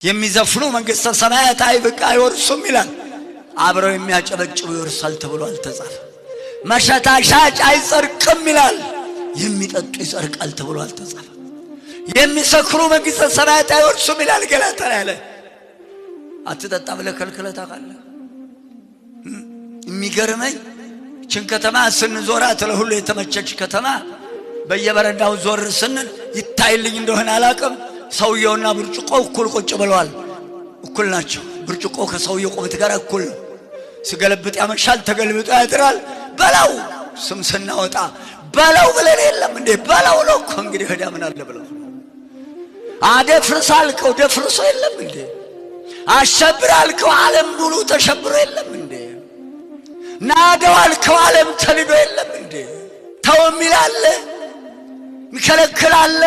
የሚዘፍኑ መንግስተ ሰማያት አይወርሱም ይላል። አብረው የሚያጨበጭቡ ይወርሳል ተብሎ አልተጻፈ። መሸታ ሻጭ አይጸድቅም ይላል። የሚጠጡ ይጸድቃል ተብሎ አልተጻፈ። የሚሰክሩ መንግስተ ሰማያት አይወርሱም ይላል ገላትያ ላይ። አትጠጣ ብለህ ከልክለህ ታውቃለህ? የሚገርመኝ ችን ከተማ ስንዞራት ለሁሉ የተመቸች ከተማ በየበረንዳው ዞር ስንል ይታይልኝ እንደሆነ አላውቅም። ሰውየውና ብርጭቆ እኩል ቁጭ ብለዋል። እኩል ናቸው። ብርጭቆ ከሰውየው ቁመት ጋር እኩል ነው። ሲገለብጥ ያመሻል፣ ተገልብጦ ያድራል። በላው ስም ስናወጣ በላው ብለን የለም እንዴ? በላው ነው እኮ እንግዲህ ሄዳ ምን አለ ብለው አደፍርስ አልከው ደፍርሶ የለም እንዴ? አሸብር አልከው ዓለም ሙሉ ተሸብሮ የለም እንዴ? ናደው አልከው ዓለም ተልዶ የለም እንዴ? ተው የሚላለ ሚከለክላለ።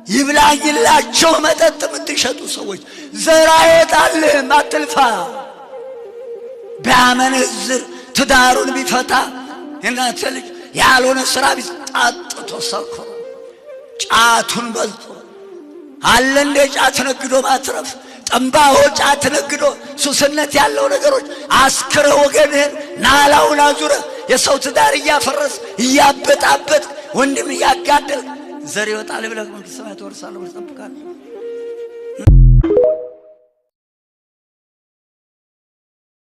ይብላኝላቸው መጠጥ የምትሸጡ ሰዎች ዘራ አይወጣልህም፣ አትልፋ። ቢያመነዝር ትዳሩን ቢፈታ እናንተ ልጅ ያልሆነ ስራ ቢጣጥቶ ሰክሮ ጫቱን በልቶ አለ እንደ ጫት ነግዶ ማትረፍ። ጠምባሆ ጫት ነግዶ ሱስነት ያለው ነገሮች አስክረ ወገንህን ናላውን አዙረ የሰው ትዳር እያፈረስ እያበጣበጥ ወንድም እያጋደል ዘር ይወጣል ብለህ መንግስተ ሰማያት ወርሳለሁ ብለህ ትጠብቃለህ?